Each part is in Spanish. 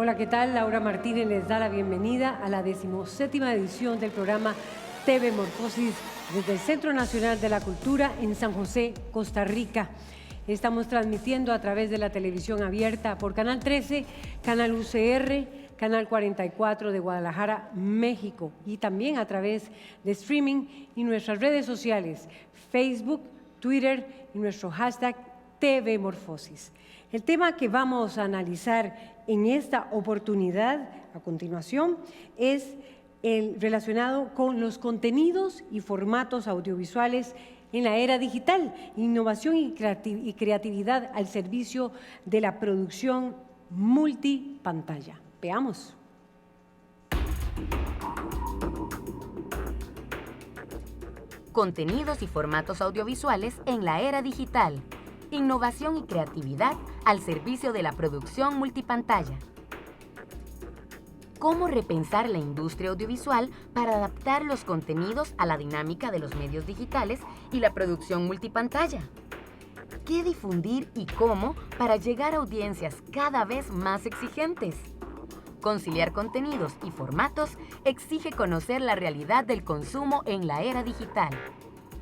Hola, ¿qué tal? Laura Martínez les da la bienvenida a la 17ª edición del programa TV Morfosis desde el Centro Nacional de la Cultura en San José, Costa Rica. Estamos transmitiendo a través de la televisión abierta por Canal 13, Canal UCR, Canal 44 de Guadalajara, México, y también a través de streaming y nuestras redes sociales, Facebook, Twitter y nuestro hashtag TV Morfosis. El tema que vamos a analizar en esta oportunidad, a continuación, es el relacionado con los contenidos y formatos audiovisuales en la era digital, innovación y creatividad al servicio de la producción multipantalla. Veamos. Contenidos y formatos audiovisuales en la era digital. Innovación y creatividad al servicio de la producción multipantalla. ¿Cómo repensar la industria audiovisual para adaptar los contenidos a la dinámica de los medios digitales y la producción multipantalla? ¿Qué difundir y cómo para llegar a audiencias cada vez más exigentes? Conciliar contenidos y formatos exige conocer la realidad del consumo en la era digital.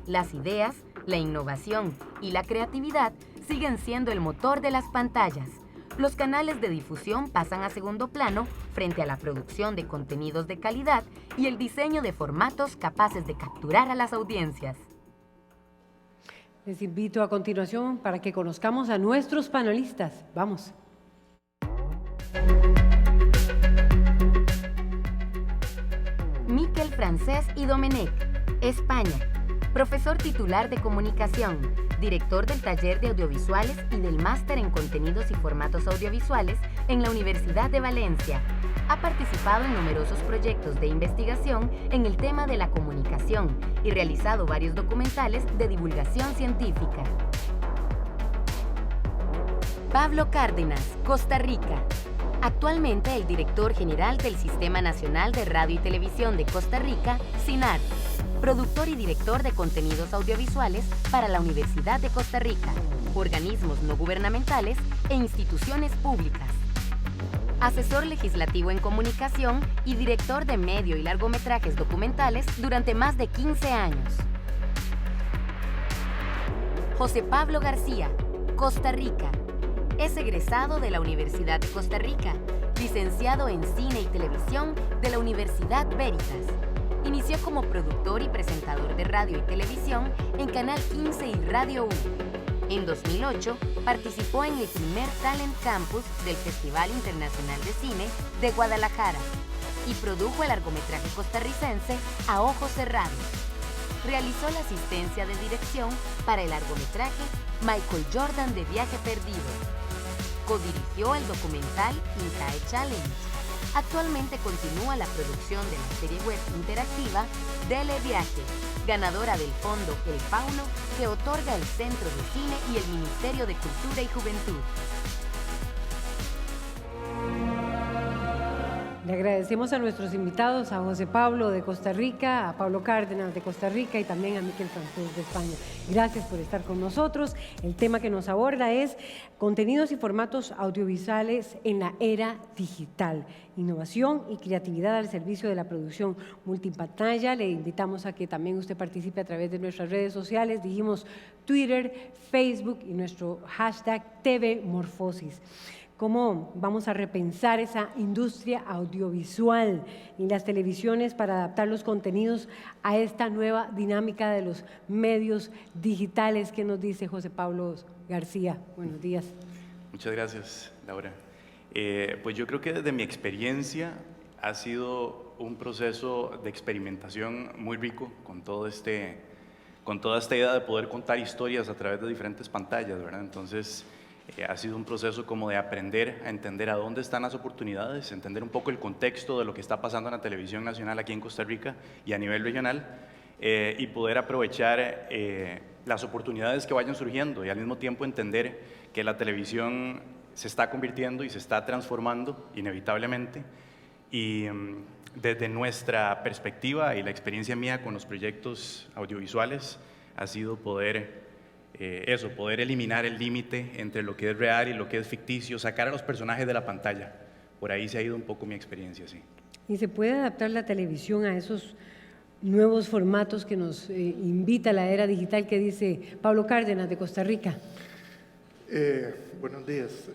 Las ideas, la innovación y la creatividad siguen siendo el motor de las pantallas. Los canales de difusión pasan a segundo plano frente a la producción de contenidos de calidad y el diseño de formatos capaces de capturar a las audiencias. Les invito a continuación para que conozcamos a nuestros panelistas. Vamos. Miquel Francés y Domenech, España. Profesor titular de Comunicación, director del Taller de Audiovisuales y del Máster en Contenidos y Formatos Audiovisuales en la Universidad de Valencia. Ha participado en numerosos proyectos de investigación en el tema de la comunicación y realizado varios documentales de divulgación científica. Pablo Cárdenas, Costa Rica. Actualmente el director general del Sistema Nacional de Radio y Televisión de Costa Rica, SINAR. Productor y director de contenidos audiovisuales para la Universidad de Costa Rica, organismos no gubernamentales e instituciones públicas. Asesor legislativo en comunicación y director de medio y largometrajes documentales durante más de 15 años. José Pablo García, Costa Rica. Es egresado de la Universidad de Costa Rica, licenciado en Cine y Televisión de la Universidad Veritas. Inició como productor y presentador de radio y televisión en Canal 15 y Radio 1. En 2008 participó en el primer Talent Campus del Festival Internacional de Cine de Guadalajara y produjo el largometraje costarricense A Ojos Cerrados. Realizó la asistencia de dirección para el largometraje Michael Jordan de Viaje Perdido. Codirigió el documental Incae Challenge. Actualmente continúa la producción de la serie web interactiva Dele Viaje, ganadora del fondo El Fauno que otorga el Centro de Cine y el Ministerio de Cultura y Juventud. Le agradecemos a nuestros invitados, a José Pablo de Costa Rica, a Pablo Cárdenas de Costa Rica y también a Miquel Francés de España. Gracias por estar con nosotros. El tema que nos aborda es contenidos y formatos audiovisuales en la era digital, innovación y creatividad al servicio de la producción multipantalla. Le invitamos a que también usted participe a través de nuestras redes sociales. Dijimos Twitter, Facebook y nuestro hashtag TV Morfosis. ¿Cómo vamos a repensar esa industria audiovisual y las televisiones para adaptar los contenidos a esta nueva dinámica de los medios digitales? ¿Qué nos dice José Pablo García? Buenos días. Muchas gracias, Laura. Pues yo creo que desde mi experiencia ha sido un proceso de experimentación muy rico con toda esta idea de poder contar historias a través de diferentes pantallas, ¿verdad? Entonces, ha sido un proceso como de aprender a entender a dónde están las oportunidades, entender un poco el contexto de lo que está pasando en la televisión nacional aquí en Costa Rica y a nivel regional, y poder aprovechar las oportunidades que vayan surgiendo y al mismo tiempo entender que la televisión se está convirtiendo y se está transformando inevitablemente, y desde nuestra perspectiva y la experiencia mía con los proyectos audiovisuales ha sido poder eliminar el límite entre lo que es real y lo que es ficticio, sacar a los personajes de la pantalla, por ahí se ha ido un poco mi experiencia, sí. ¿Y se puede adaptar la televisión a esos nuevos formatos que nos invita la era digital que dice Pablo Cárdenas de Costa Rica? Buenos días.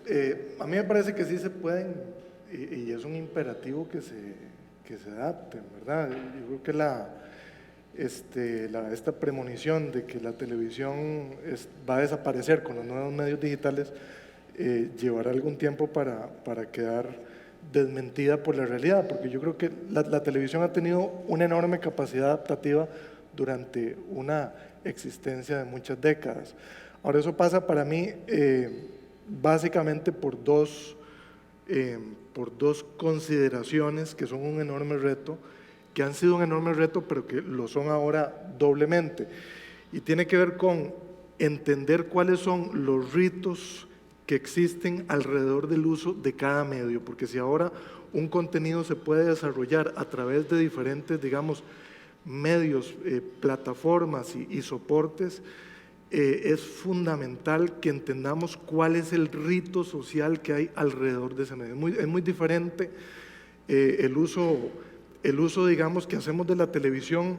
A mí me parece que sí se pueden, y es un imperativo que se adapten, ¿verdad? Yo creo que esta premonición de que la televisión va a desaparecer con los nuevos medios digitales llevará algún tiempo para quedar desmentida por la realidad, porque yo creo que la televisión ha tenido una enorme capacidad adaptativa durante una existencia de muchas décadas. Ahora, eso pasa para mí básicamente por dos consideraciones que son un enorme reto, que han sido un enorme reto, pero que lo son ahora doblemente. Y tiene que ver con entender cuáles son los ritos que existen alrededor del uso de cada medio, porque si ahora un contenido se puede desarrollar a través de diferentes, digamos, medios, plataformas y soportes, es fundamental que entendamos cuál es el rito social que hay alrededor de ese medio. Es muy diferente el uso, digamos, que hacemos de la televisión,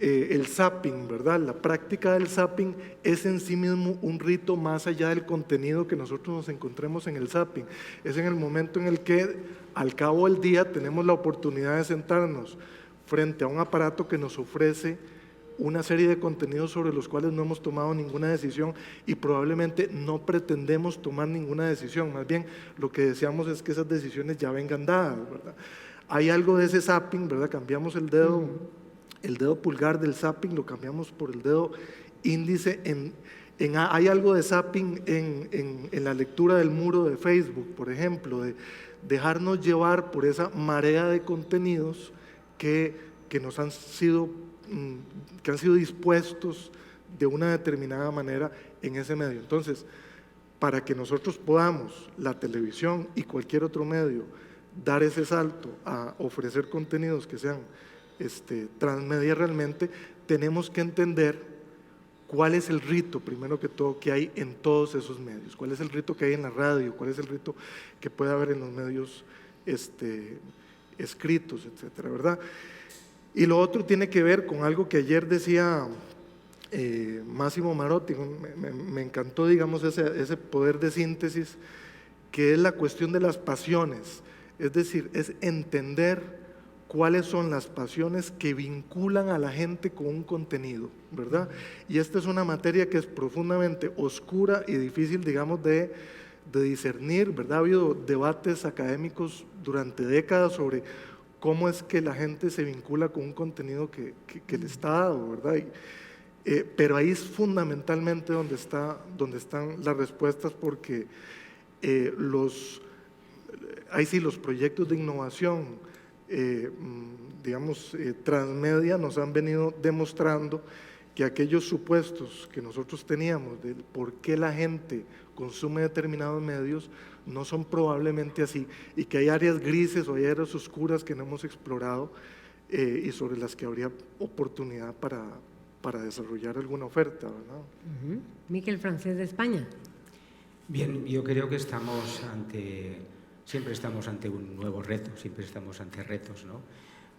el zapping, ¿verdad? La práctica del zapping es en sí mismo un rito más allá del contenido que nosotros nos encontremos en el zapping. Es en el momento en el que al cabo del día tenemos la oportunidad de sentarnos frente a un aparato que nos ofrece una serie de contenidos sobre los cuales no hemos tomado ninguna decisión y probablemente no pretendemos tomar ninguna decisión. Más bien, lo que deseamos es que esas decisiones ya vengan dadas, ¿verdad? Hay algo de ese zapping, ¿verdad? Cambiamos el dedo pulgar del zapping, lo cambiamos por el dedo índice. Hay algo de zapping en la lectura del muro de Facebook, por ejemplo, de dejarnos llevar por esa marea de contenidos que nos han sido dispuestos de una determinada manera en ese medio. Entonces, para que nosotros podamos, la televisión y cualquier otro medio, dar ese salto a ofrecer contenidos que sean transmedia realmente, tenemos que entender cuál es el rito, primero que todo, que hay en todos esos medios, cuál es el rito que hay en la radio, cuál es el rito que puede haber en los medios escritos, etcétera, ¿verdad? Y lo otro tiene que ver con algo que ayer decía Máximo Marotti, me encantó, digamos, ese poder de síntesis, que es la cuestión de las pasiones, es decir, es entender cuáles son las pasiones que vinculan a la gente con un contenido, ¿verdad? Y esta es una materia que es profundamente oscura y difícil, digamos, de discernir, ¿verdad? Ha habido debates académicos durante décadas sobre cómo es que la gente se vincula con un contenido que le está dado, ¿verdad? Pero ahí es fundamentalmente donde están las respuestas, porque los proyectos de innovación, transmedia, nos han venido demostrando que aquellos supuestos que nosotros teníamos de por qué la gente consume determinados medios no son probablemente así, y que hay áreas grises o hay áreas oscuras que no hemos explorado y sobre las que habría oportunidad para desarrollar alguna oferta, ¿verdad? Miquel Francés de España. Bien, yo creo que siempre estamos ante un nuevo reto, siempre estamos ante retos, ¿no?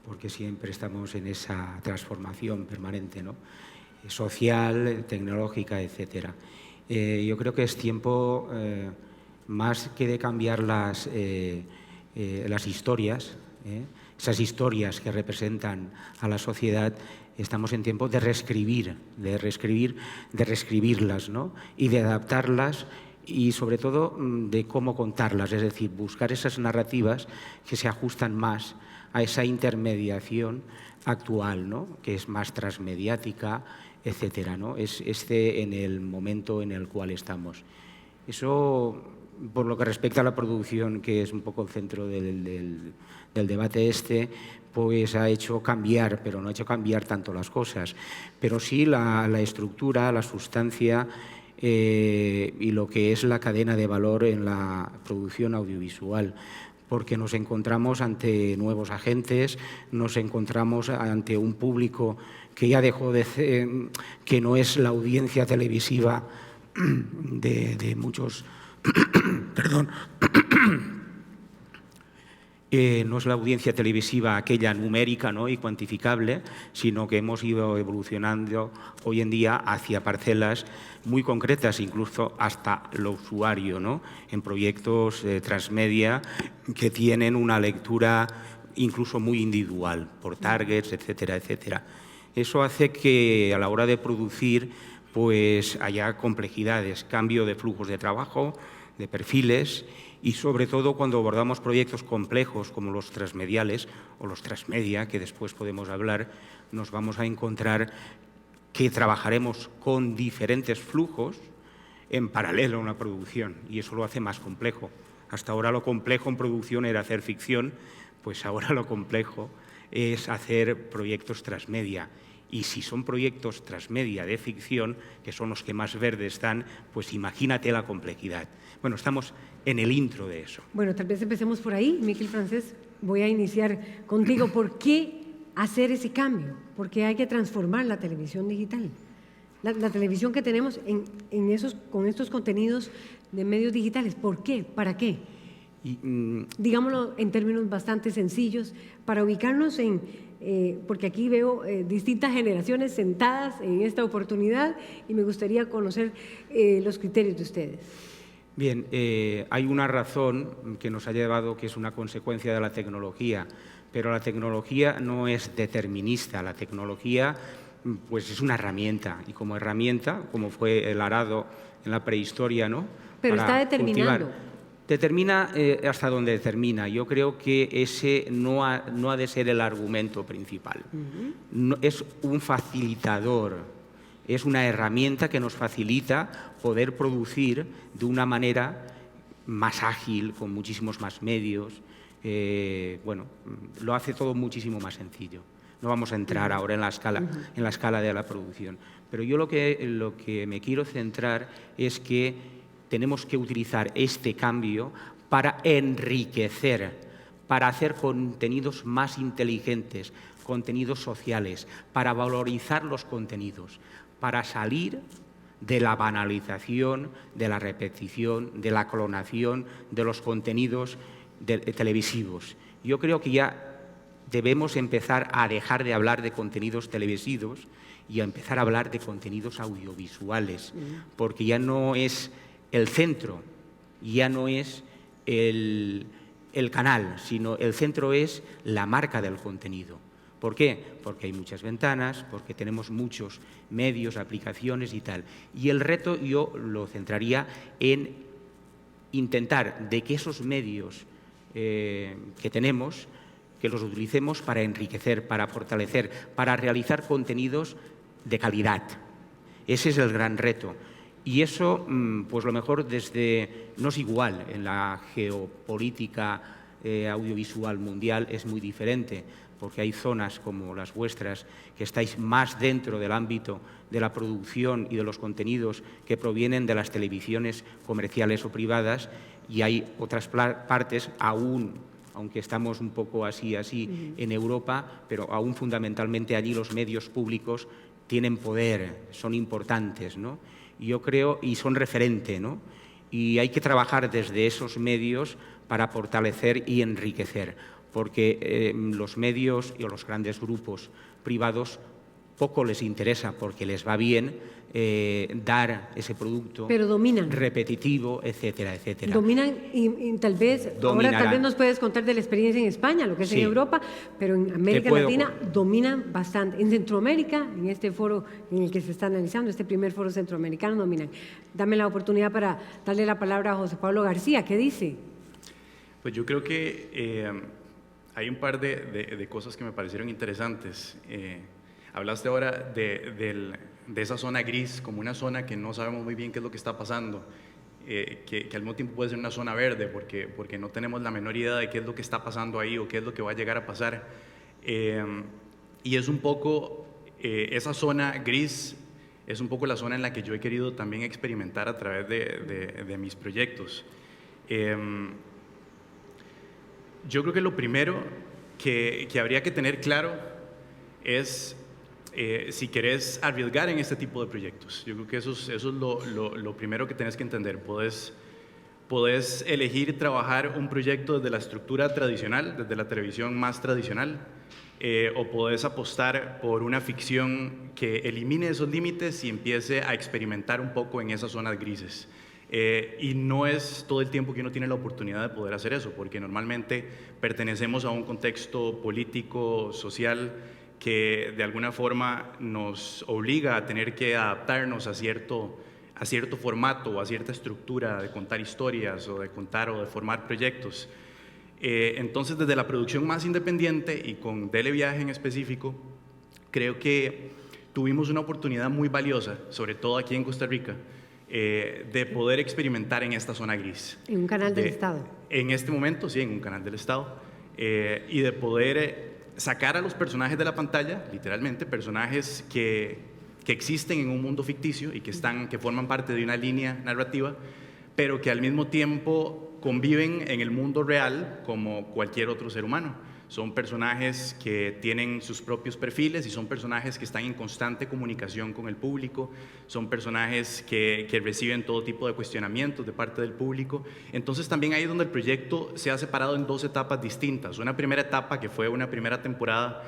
Porque siempre estamos en esa transformación permanente, ¿no? Social, tecnológica, etcétera. Yo creo que es tiempo, más que de cambiar las historias, esas historias que representan a la sociedad, estamos en tiempo de reescribirlas, ¿no? Y de adaptarlas, y sobre todo de cómo contarlas, es decir, buscar esas narrativas que se ajustan más a esa intermediación actual, ¿no? Que es más transmediática, etcétera, ¿no? Es en el momento en el cual estamos. Eso, por lo que respecta a la producción, que es un poco el centro del debate pues ha hecho cambiar, pero no ha hecho cambiar tanto las cosas, pero sí la estructura, la sustancia, y lo que es la cadena de valor en la producción audiovisual, porque nos encontramos ante nuevos agentes, nos encontramos ante un público que ya dejó de ser, que no es la audiencia televisiva de muchos, perdón, No es la audiencia televisiva aquella numérica, ¿no?, y cuantificable, sino que hemos ido evolucionando hoy en día hacia parcelas muy concretas, incluso hasta lo usuario, ¿no?, en proyectos transmedia que tienen una lectura incluso muy individual, por targets, etcétera, etcétera. Eso hace que a la hora de producir pues haya complejidades, cambio de flujos de trabajo, de perfiles, y sobre todo cuando abordamos proyectos complejos como los transmediales o los transmedia, que después podemos hablar, nos vamos a encontrar que trabajaremos con diferentes flujos en paralelo a una producción, y eso lo hace más complejo. Hasta ahora lo complejo en producción era hacer ficción, pues ahora lo complejo es hacer proyectos transmedia. Y si son proyectos transmedia de ficción, que son los que más verdes están, pues imagínate la complejidad. Bueno, estamos en el intro de eso. Bueno, tal vez empecemos por ahí. Miquel Francés, voy a iniciar contigo. ¿Por qué hacer ese cambio? ¿Por qué hay que transformar la televisión digital? La televisión que tenemos con estos contenidos de medios digitales, ¿por qué? ¿Para qué? Digámoslo en términos bastante sencillos, para ubicarnos porque aquí veo distintas generaciones sentadas en esta oportunidad y me gustaría conocer los criterios de ustedes. Bien, hay una razón que nos ha llevado, que es una consecuencia de la tecnología, pero la tecnología no es determinista, la tecnología pues es una herramienta, y como herramienta, como fue el arado en la prehistoria, ¿no?, pero para está determinando. Cultivar. Determina hasta donde determina. Yo creo que ese no ha de ser el argumento principal. No, es un facilitador, es una herramienta que nos facilita poder producir de una manera más ágil, con muchísimos más medios. Bueno, lo hace todo muchísimo más sencillo. No vamos a entrar ahora en la escala de la producción. Pero yo lo que me quiero centrar es que tenemos que utilizar este cambio para enriquecer, para hacer contenidos más inteligentes, contenidos sociales, para valorizar los contenidos, para salir de la banalización, de la repetición, de la clonación de los contenidos televisivos. Yo creo que ya debemos empezar a dejar de hablar de contenidos televisivos y a empezar a hablar de contenidos audiovisuales, porque ya no es el centro, ya no es el canal, sino el centro es la marca del contenido. ¿Por qué? Porque hay muchas ventanas, porque tenemos muchos medios, aplicaciones y tal. Y el reto yo lo centraría en intentar de que esos medios que tenemos, que los utilicemos para enriquecer, para fortalecer, para realizar contenidos de calidad. Ese es el gran reto. Y eso, pues lo mejor no es igual, en la geopolítica audiovisual mundial es muy diferente, porque hay zonas como las vuestras que estáis más dentro del ámbito de la producción y de los contenidos que provienen de las televisiones comerciales o privadas, y hay otras partes aunque estamos un poco así en Europa, pero aún fundamentalmente allí los medios públicos tienen poder, son importantes, ¿no? Yo creo, y son referente, ¿no? Y hay que trabajar desde esos medios para fortalecer y enriquecer, porque los medios y los grandes grupos privados poco les interesa, porque les va bien dar ese producto repetitivo, etcétera, etcétera. Dominan y tal vez, ahora tal vez nos puedes contar de la experiencia en España, lo que es en Europa, pero en América Latina dominan bastante. En Centroamérica, en este foro en el que se está analizando, este primer foro centroamericano, dominan. Dame la oportunidad para darle la palabra a José Pablo García. ¿Qué dice? Pues yo creo que hay un par de cosas que me parecieron interesantes. Hablaste ahora de esa zona gris como una zona que no sabemos muy bien qué es lo que está pasando, que al mismo tiempo puede ser una zona verde porque no tenemos la menor idea de qué es lo que está pasando ahí o qué es lo que va a llegar a pasar. Y es un poco, esa zona gris es un poco la zona en la que yo he querido también experimentar a través de mis proyectos. Yo creo que lo primero que habría que tener claro es si querés arriesgar en este tipo de proyectos. Yo creo que eso es lo primero que tenés que entender. Podés Podés elegir trabajar un proyecto desde la estructura tradicional, desde la televisión más tradicional, o podés apostar por una ficción que elimine esos límites y empiece a experimentar un poco en esas zonas grises. Y no es todo el tiempo que uno tiene la oportunidad de poder hacer eso, porque normalmente pertenecemos a un contexto político, social, que de alguna forma nos obliga a tener que adaptarnos a cierto formato o a cierta estructura de contar historias o de contar o de formar proyectos. Entonces, desde la producción más independiente y con Dele Viaje en específico, creo que tuvimos una oportunidad muy valiosa, sobre todo aquí en Costa Rica, de poder experimentar en esta zona gris. En un canal del Estado. En este momento, sí, en un canal del Estado. Y de poder sacar a los personajes de la pantalla, literalmente, personajes que existen en un mundo ficticio y que forman parte de una línea narrativa, pero que al mismo tiempo conviven en el mundo real como cualquier otro ser humano. Son personajes que tienen sus propios perfiles y son personajes que están en constante comunicación con el público, son personajes que reciben todo tipo de cuestionamientos de parte del público. Entonces también ahí es donde el proyecto se ha separado en dos etapas distintas. Una primera etapa que fue una primera temporada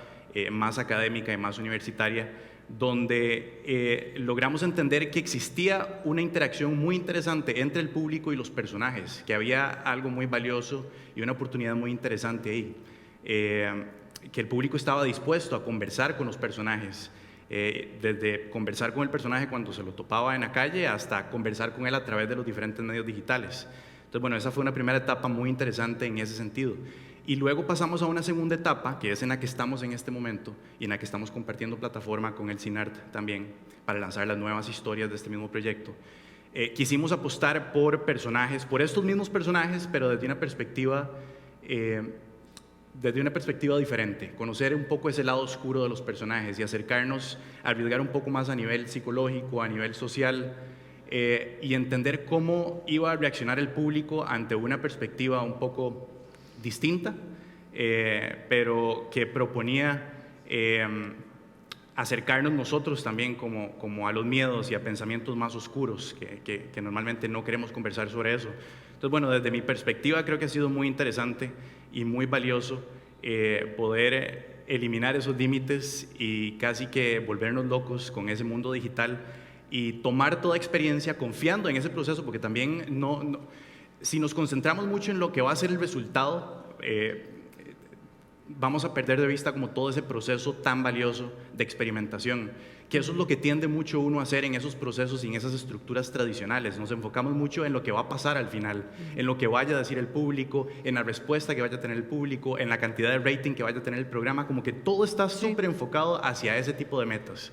más académica y más universitaria, donde logramos entender que existía una interacción muy interesante entre el público y los personajes, que había algo muy valioso y una oportunidad muy interesante ahí, que el público estaba dispuesto a conversar con los personajes, desde conversar con el personaje cuando se lo topaba en la calle hasta conversar con él a través de los diferentes medios digitales. Entonces, bueno, esa fue una primera etapa muy interesante en ese sentido. Y luego pasamos a una segunda etapa, que es en la que estamos en este momento y en la que estamos compartiendo plataforma con el CINART también para lanzar las nuevas historias de este mismo proyecto. Quisimos apostar por personajes, por estos mismos personajes, pero desde una perspectiva diferente, conocer un poco ese lado oscuro de los personajes y acercarnos, arriesgar un poco más a nivel psicológico, a nivel social, y entender cómo iba a reaccionar el público ante una perspectiva un poco distinta, pero que proponía acercarnos nosotros también como a los miedos y a pensamientos más oscuros, que normalmente no queremos conversar sobre eso. Entonces, bueno, desde mi perspectiva creo que ha sido muy interesante y muy valioso poder eliminar esos límites y casi que volvernos locos con ese mundo digital y tomar toda experiencia confiando en ese proceso, porque también si nos concentramos mucho en lo que va a ser el resultado, vamos a perder de vista como todo ese proceso tan valioso de experimentación, que eso es lo que tiende mucho uno a hacer en esos procesos y en esas estructuras tradicionales. Nos enfocamos mucho en lo que va a pasar al final, en lo que vaya a decir el público, en la respuesta que vaya a tener el público, en la cantidad de rating que vaya a tener el programa, como que todo está súper enfocado hacia ese tipo de metas.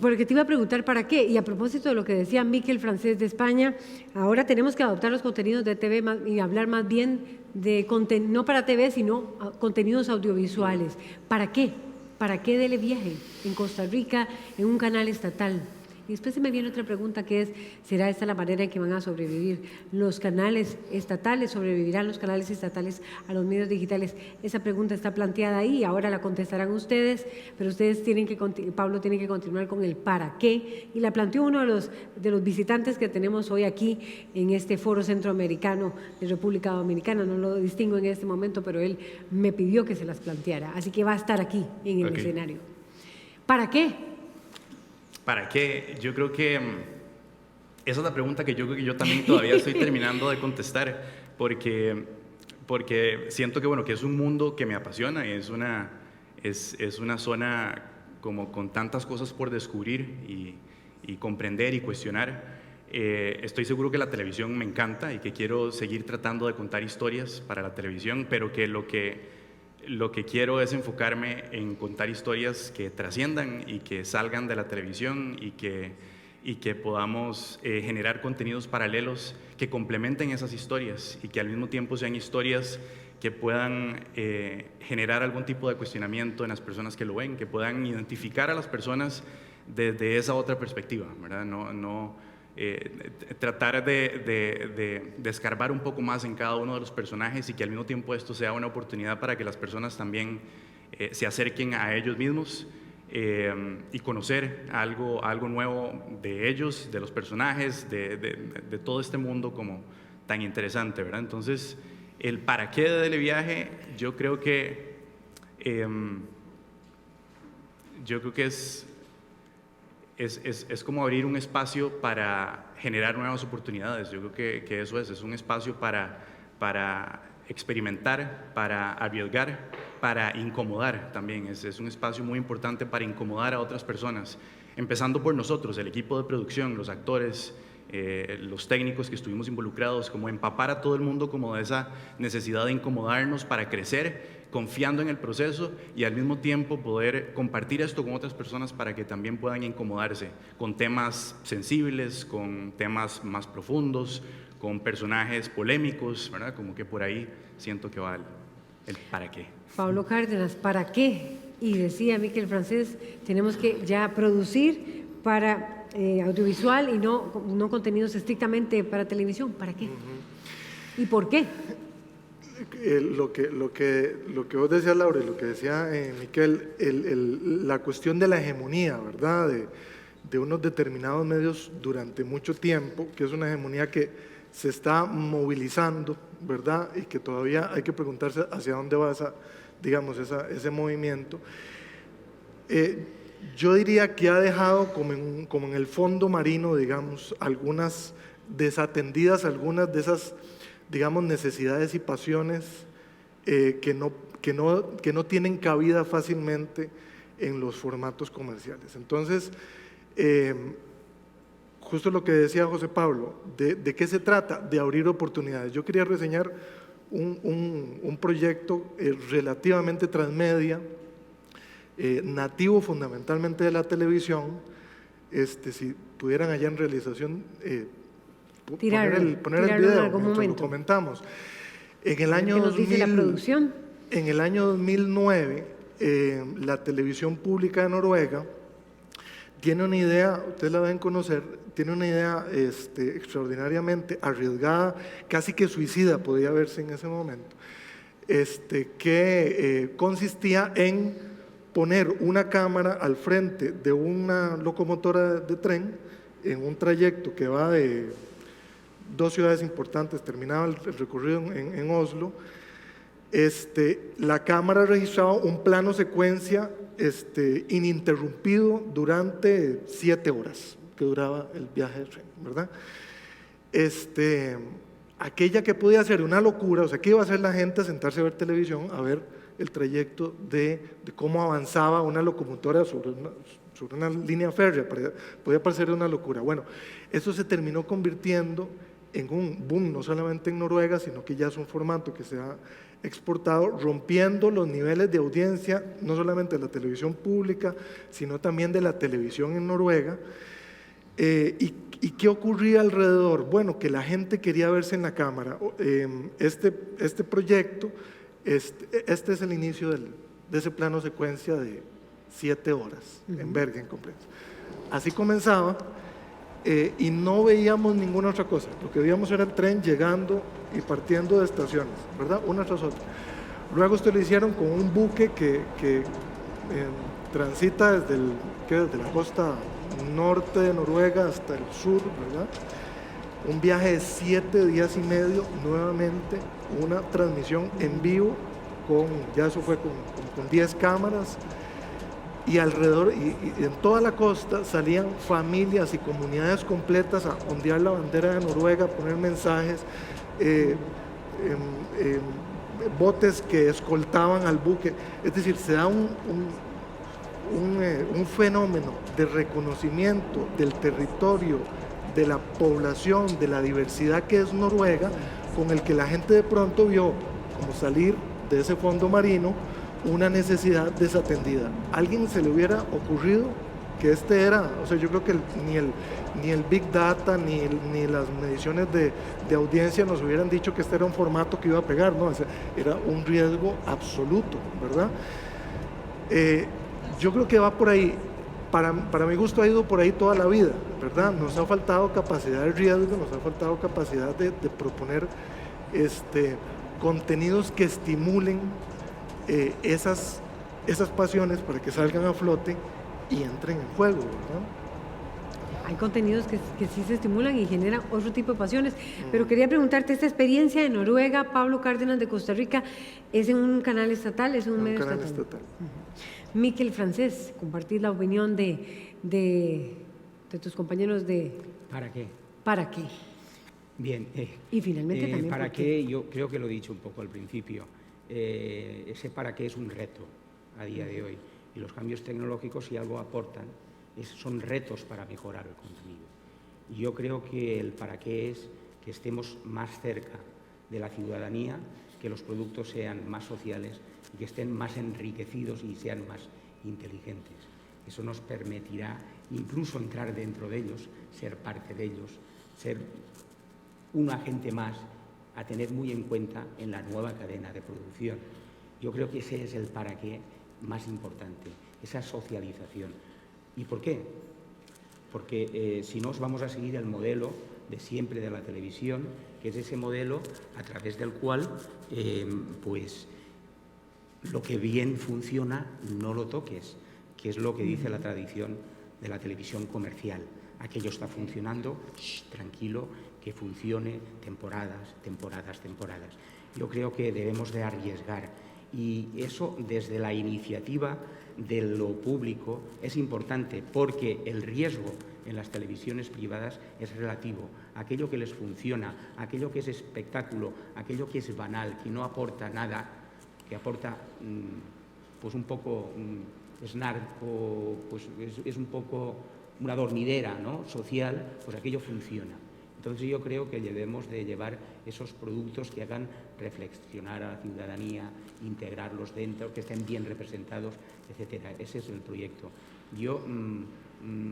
Porque te iba a preguntar para qué, y a propósito de lo que decía Miquel Francés de España, ahora tenemos que adoptar los contenidos de TV y hablar más bien de no para TV, sino contenidos audiovisuales. ¿Para qué? ¿Para qué Dele Viaje en Costa Rica, en un canal estatal? Y después se me viene otra pregunta que es, ¿será esta la manera en que van a sobrevivir los canales estatales? ¿Sobrevivirán los canales estatales a los medios digitales? Esa pregunta está planteada ahí, ahora la contestarán ustedes, pero ustedes Pablo tiene que continuar con el para qué, y la planteó uno de los visitantes que tenemos hoy aquí en este Foro Centroamericano de República Dominicana. No lo distingo en este momento, pero él me pidió que se las planteara, así que va a estar aquí en el escenario. ¿Para qué? ¿Para qué? Yo creo que esa es la pregunta que yo creo que yo también todavía estoy terminando de contestar, porque siento que, bueno, que es un mundo que me apasiona y es una zona como con tantas cosas por descubrir y comprender y cuestionar. Estoy seguro que la televisión me encanta y que quiero seguir tratando de contar historias para la televisión, pero que lo que quiero es enfocarme en contar historias que trasciendan y que salgan de la televisión y que podamos generar contenidos paralelos que complementen esas historias y que al mismo tiempo sean historias que puedan generar algún tipo de cuestionamiento en las personas que lo ven, que puedan identificar a las personas desde esa otra perspectiva, ¿verdad? Tratar de escarbar un poco más en cada uno de los personajes y que al mismo tiempo esto sea una oportunidad para que las personas también se acerquen a ellos mismos y conocer algo nuevo de ellos, de los personajes, de todo este mundo como tan interesante, ¿verdad? Entonces, el para qué de Televiaje, yo creo que es como abrir un espacio para generar nuevas oportunidades. Yo creo que eso es un espacio para experimentar, para arriesgar, para incomodar también. Es un espacio muy importante para incomodar a otras personas, empezando por nosotros, el equipo de producción, los actores, los técnicos que estuvimos involucrados, como empapar a todo el mundo como de esa necesidad de incomodarnos para crecer, confiando en el proceso y al mismo tiempo poder compartir esto con otras personas para que también puedan incomodarse con temas sensibles, con temas más profundos, con personajes polémicos, ¿verdad? Como que por ahí siento que va el para qué. Pablo Cárdenas, ¿para qué? Y decía Miquel Francés, tenemos que ya producir para audiovisual y no contenidos estrictamente para televisión. ¿Para qué? ¿Y por qué? Lo que vos decías, Laura, y lo que decía Miquel, la cuestión de la hegemonía, ¿verdad? De unos determinados medios durante mucho tiempo, que es una hegemonía que se está movilizando, ¿verdad? Y que todavía hay que preguntarse hacia dónde va ese movimiento. Yo diría que ha dejado como en el fondo marino, digamos, algunas desatendidas, algunas de esas, digamos, necesidades y pasiones que no tienen cabida fácilmente en los formatos comerciales. Entonces, justo lo que decía José Pablo, ¿de qué se trata? De abrir oportunidades. Yo quería reseñar un proyecto relativamente transmedia, nativo fundamentalmente de la televisión. Si pudieran allá en realización poner el video mientras lo comentamos. En el año 2000, en el año 2009, la televisión pública de Noruega tiene una idea, ustedes la deben conocer, tiene una idea extraordinariamente arriesgada, casi que suicida podía verse en ese momento, que consistía en poner una cámara al frente de una locomotora de tren en un trayecto que va de 2 ciudades importantes, terminaba el recorrido en Oslo. La cámara registraba un plano secuencia ininterrumpido durante 7 horas que duraba el viaje de tren, ¿verdad? Aquella que podía ser una locura, o sea, ¿qué iba a hacer la gente a sentarse a ver televisión, a ver el trayecto de cómo avanzaba una locomotora sobre una línea férrea? Podía parecer una locura. Bueno, eso se terminó convirtiendo en un boom, no solamente en Noruega, sino que ya es un formato que se ha exportado, rompiendo los niveles de audiencia, no solamente de la televisión pública, sino también de la televisión en Noruega. ¿Y qué ocurría alrededor? Bueno, que la gente quería verse en la cámara. Este proyecto, este es el inicio de ese plano secuencia de 7 horas en Bergen. Así comenzaba. Y no veíamos ninguna otra cosa. Lo que veíamos era el tren llegando y partiendo de estaciones, ¿verdad? Una tras otra. Luego esto lo hicieron con un buque que transita desde la costa norte de Noruega hasta el sur, ¿verdad? Un viaje de 7 días y medio, nuevamente una transmisión en vivo, ya eso fue con 10 cámaras. Y alrededor, y en toda la costa salían familias y comunidades completas a ondear la bandera de Noruega, a poner mensajes, botes que escoltaban al buque. Es decir, se da un fenómeno de reconocimiento del territorio, de la población, de la diversidad que es Noruega, con el que la gente de pronto vio como salir de ese fondo marino una necesidad desatendida. ¿A alguien se le hubiera ocurrido que o sea, yo creo que ni el Big Data ni las mediciones de audiencia nos hubieran dicho que este era un formato que iba a pegar, ¿no? O sea, era un riesgo absoluto, ¿verdad? Yo creo que va por ahí. Para mi gusto ha ido por ahí toda la vida, ¿verdad? Nos ha faltado capacidad de riesgo, nos ha faltado capacidad de proponer contenidos que estimulen esas pasiones para que salgan a flote y entren en juego, ¿verdad? hay contenidos que sí se estimulan y generan otro tipo de pasiones. Pero quería preguntarte, esta experiencia en Noruega, Pablo Cárdenas de Costa Rica, ¿es en un canal estatal? ¿Es en un medio canal estatal? estatal. Miquel Francés, compartir la opinión de tus compañeros de... ¿Para qué? ¿Para qué? Bien. Y finalmente también... ¿Para qué? Yo creo que lo he dicho un poco al principio. Ese para qué es un reto a día de hoy. Y los cambios tecnológicos, si algo aportan, son retos para mejorar el contenido. Y yo creo que el para qué es que estemos más cerca de la ciudadanía, que los productos sean más sociales y que estén más enriquecidos y sean más inteligentes. Eso nos permitirá incluso entrar dentro de ellos, ser parte de ellos, ser un agente más a tener muy en cuenta en la nueva cadena de producción. Yo creo que ese es el para qué más importante, esa socialización. ¿Y por qué? Porque si no, vamos a seguir el modelo de siempre de la televisión, que es ese modelo a través del cual pues lo que bien funciona no lo toques, que es lo que dice la tradición de la televisión comercial. Aquello está funcionando, tranquilo, que funcione temporadas, temporadas, temporadas. Yo creo que debemos de arriesgar y eso desde la iniciativa de lo público es importante porque el riesgo en las televisiones privadas es relativo. Aquello que les funciona, aquello que es espectáculo, aquello que es banal, que no aporta nada, que aporta pues un poco es narco, pues es un poco una dormidera, ¿no?, social, pues aquello funciona. Entonces yo creo que debemos de llevar esos productos que hagan reflexionar a la ciudadanía, integrarlos dentro, que estén bien representados, etcétera. Ese es el proyecto. Yo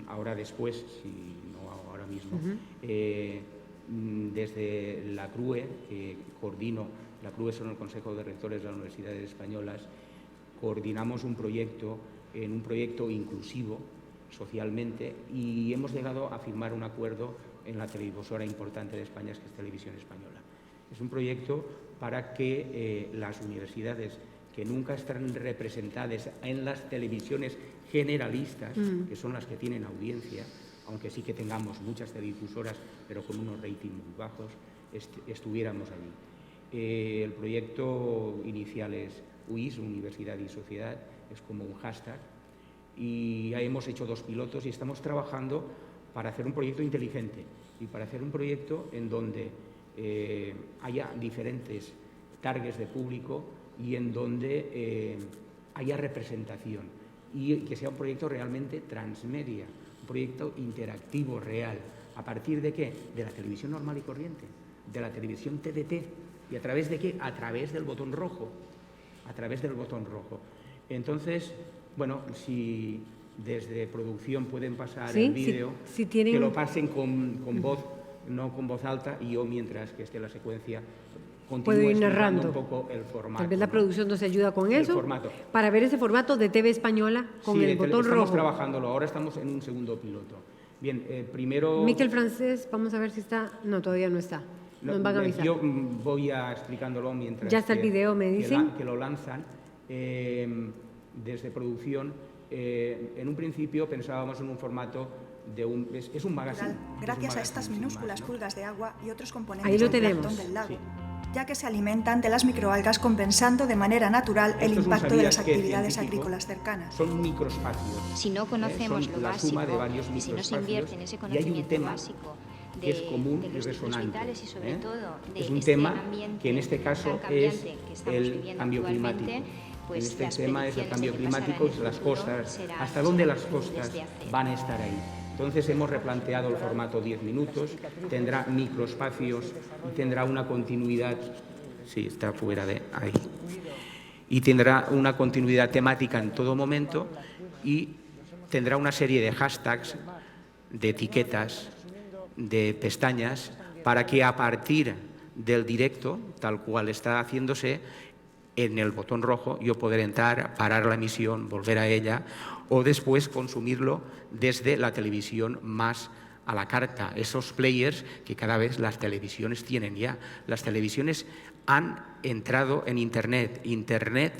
ahora después, si no ahora mismo, desde la CRUE, que coordino, la CRUE son el Consejo de Rectores de las Universidades Españolas, coordinamos un proyecto inclusivo socialmente y hemos llegado a firmar un acuerdo en la televisora importante de España, que es Televisión Española. Es un proyecto para que las universidades que nunca están representadas en las televisiones generalistas, que son las que tienen audiencia, aunque sí que tengamos muchas televisoras, pero con unos ratings muy bajos, estuviéramos allí. El proyecto inicial es UIS, Universidad y Sociedad, es como un hashtag, y ya hemos hecho 2 pilotos y estamos trabajando para hacer un proyecto inteligente y para hacer un proyecto en donde haya diferentes targets de público y en donde haya representación y que sea un proyecto realmente transmedia, un proyecto interactivo, real. ¿A partir de qué? De la televisión normal y corriente, de la televisión TDT. ¿Y a través de qué? A través del botón rojo. A través del botón rojo. Entonces, bueno, si desde producción pueden pasar el vídeo, que lo pasen con voz, no con voz alta, y yo, mientras que esté la secuencia, puedo ir narrando un poco el formato. Tal vez la producción nos ayuda con eso, formato. Para ver ese formato de TV Española con el botón rojo. Estamos trabajándolo, ahora estamos en un segundo piloto. Bien, primero... Miquel Francés, vamos a ver si está... No, todavía no está. Nos van a avisar. Yo voy a explicándolo mientras... Ya está el video, me dicen. Que lo lanzan desde producción. En un principio pensábamos en un formato de un... Es un magazine. Gracias a estas minúsculas pulgas de agua y otros componentes ahí lo del tenemos. plancton del lago, ya que se alimentan de las microalgas compensando de manera natural el impacto de las actividades agrícolas cercanas. Son microespacios. Si no conocemos son lo la básico, suma de varios y si no se invierte en ese conocimiento básico que es común de y los resonante. hospitales y sobre todo de es un este tema ambiente que en este caso tan cambiante es que estamos el viviendo cambio actualmente, climático. pues en este las tema es el predicciones cambio de qué pasará climático, en el las futuro costas, será- hasta dónde las será costas desde hace. van a estar ahí. Entonces hemos replanteado el formato 10 minutos, tendrá microespacios y tendrá una continuidad, sí, está fuera de ahí, y tendrá una continuidad temática en todo momento y tendrá una serie de hashtags, de etiquetas, de pestañas, para que a partir del directo, tal cual está haciéndose, en el botón rojo yo poder entrar, parar la emisión, volver a ella, o después consumirlo desde la televisión más a la carta, esos players que cada vez las televisiones tienen ya. Las televisiones han entrado en Internet. Internet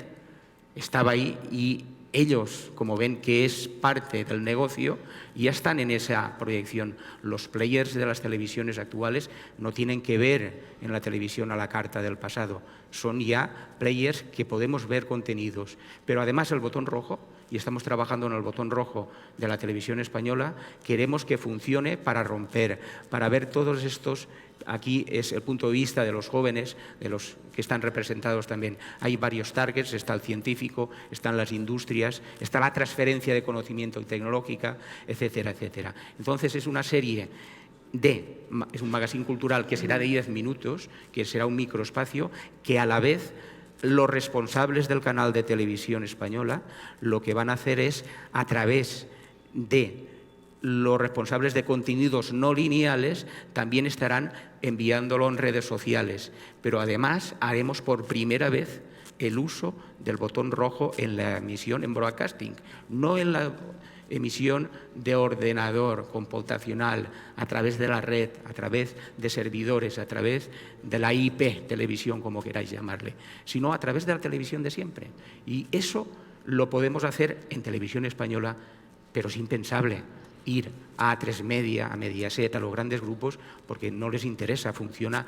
estaba ahí y ellos, como ven que es parte del negocio, ya están en esa proyección. Los players de las televisiones actuales no tienen que ver en la televisión a la carta del pasado, son ya players que podemos ver contenidos. Pero además el botón rojo, y estamos trabajando en el botón rojo de la televisión española, queremos que funcione para romper, para ver todos estos. Aquí es el punto de vista de los jóvenes, de los que están representados también. Hay varios targets, está el científico, están las industrias, está la transferencia de conocimiento tecnológica, etcétera, etcétera. Entonces es una serie es un magazine cultural que será de 10 minutos, que será un microespacio, que a la vez los responsables del canal de televisión española lo que van a hacer es, a través de los responsables de contenidos no lineales, también estarán enviándolo en redes sociales. Pero además haremos por primera vez el uso del botón rojo en la emisión en broadcasting, no en la emisión de ordenador computacional, a través de la red, a través de servidores, a través de la IP, televisión, como queráis llamarle, sino a través de la televisión de siempre. Y eso lo podemos hacer en televisión española, pero es impensable ir a A3 Media, a Mediaset, a los grandes grupos, porque no les interesa, funcionan